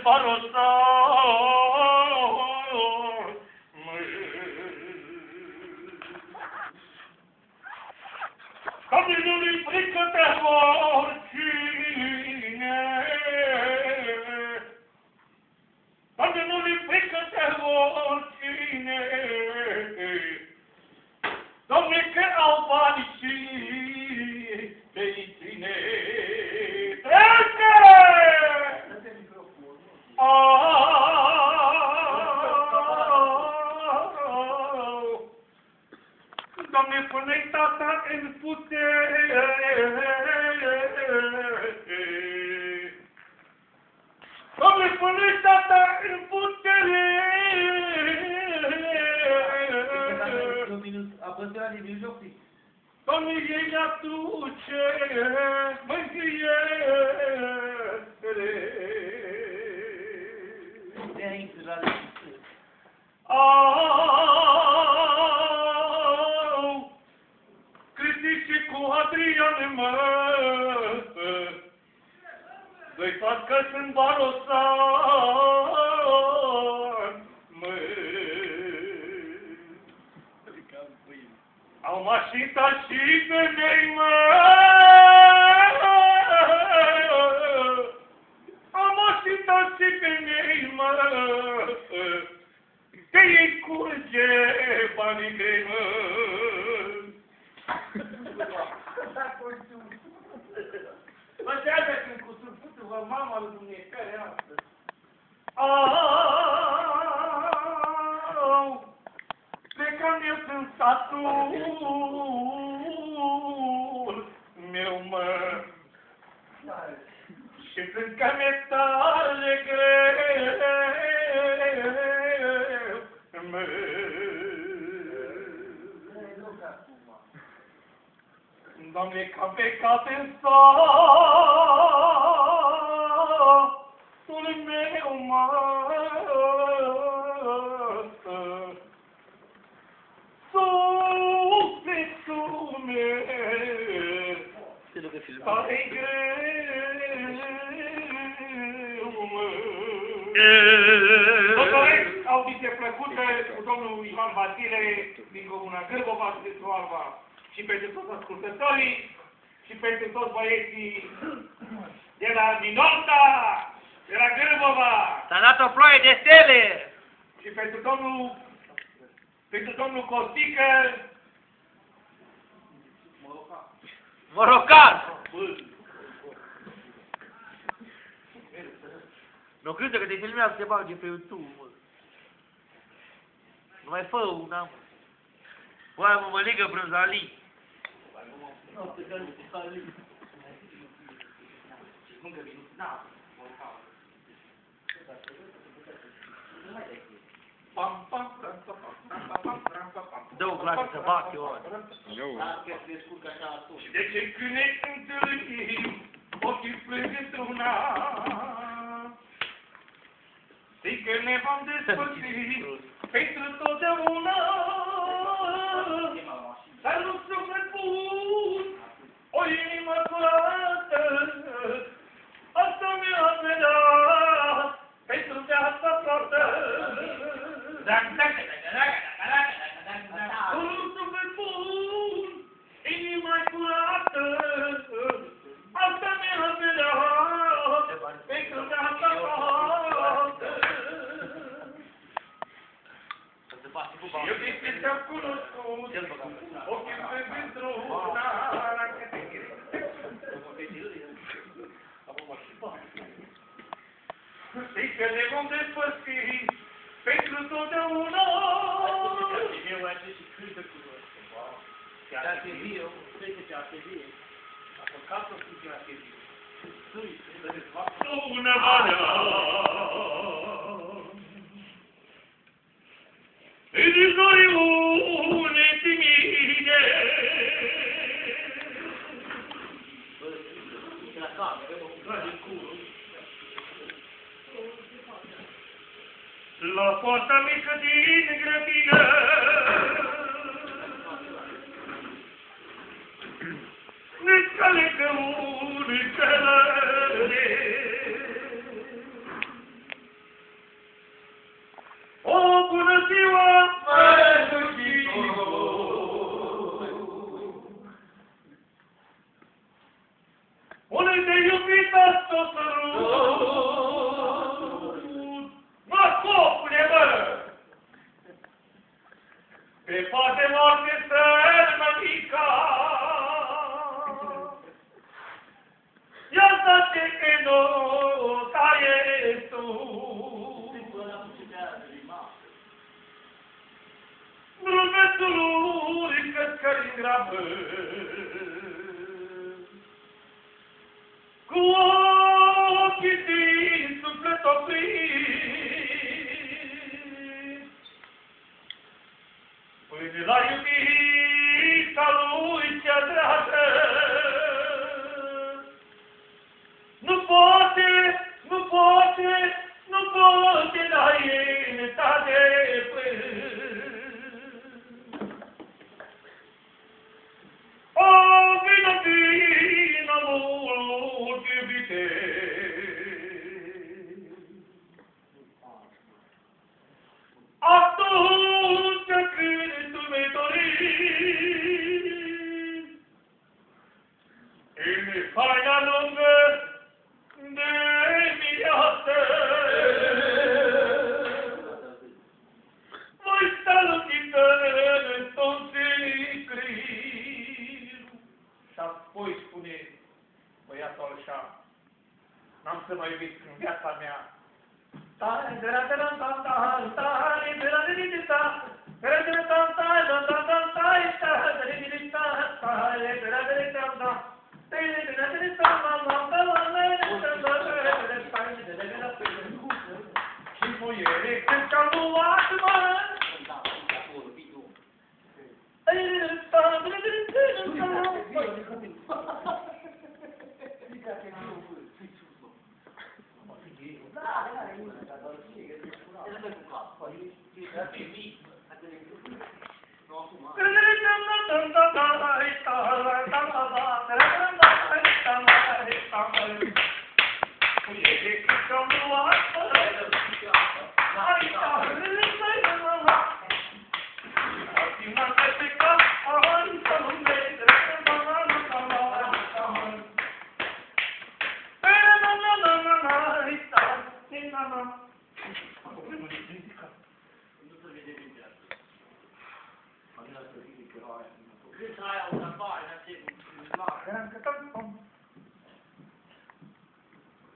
barosa. Doamne, nu-i frică de oricine. Doamne, nu-i frică de oricine. Doamne, că au bani și de-i ține. Trece! Doamne, pune-i tata în putere. Doamne, pune-i tata în putere. Apăsă la nivel joc. Doamne, ei aduce mângâiere. De aici, la nivel. Au, critici cu Adrian, mă, doi fac că sunt barosan, mă. Au mașina și femei, mă, au mașina și femei, mă, de ei curge banii grei, mă. Mă, de-aia când cu surputul, vă mama lui Dumnezeu, astăzi. Au, plecam eu în satul meu, mă, și când că mi-e tare greu, mă. Doamne, că am plecat în satul meu, mă, sufletul meu, tare greu, mă. Doctorești, audiție plăcută cu domnul Ivan Vasile din Comuna Gârbova, județul Alba, și pentru toți ascultătorii, și pentru toți băieții de la Minolta, de la Gârbova. S-a dat o ploaie de stele! Și pentru domnul Costică, Morocan! Nu crede că te filmează, te bagi pe YouTube, mă. Nu mai fă una, mă. Băi, mă ligă brânzalii. Dă-o place să bate ori. și de ce când ne întâlnim, ochii plâng într-una, știi că ne vom despărți pentru totdeauna, dar nu suflet bun, o inimă curată, asta mi-a venit pentru viața toată. Un suflet bun, inima curată, asta mi-a venit pentru viața toată. Eu din ce te-am cunoscut, ochii plâng într-una. Știi că ne vom despărți pentru totdeauna. Una mare e di noi une timide. La poarta mică din grădină ne scalecă un călăre. grabă, cu ochii din suflet oprit, până la iubita lui cea dragă. Nu poate la ietate o, vină mult iubite, atunci când tu mi-ai dorit în faina lungă de viață, voi sta lucită în tot secret. Și apoi spune băiatul așa, n-am să mă iubesc în viața mea. Și muiere când te-am luat, mă!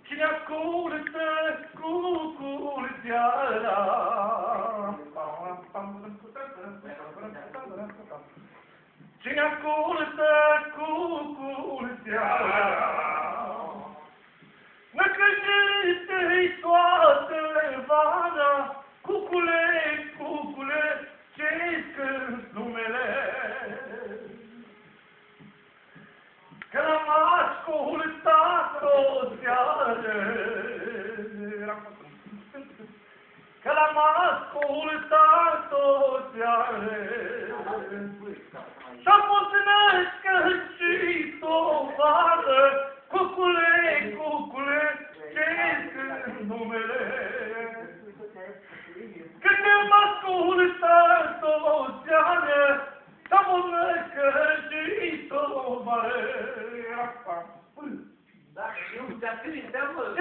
Cine ascultă cucul seara, cine ascultă cucul seara, năcăjește-i toată vara, cucule, ce-i scânt numele. Că l-am ascultat o seară, că l-am ascultat o seară, s-a pus născășit o vară, cucule, ce-i scânt numele. Când am ascultat o seară, s-a pus născășit o vară. Dacă eu te-am scris, te-am văzut.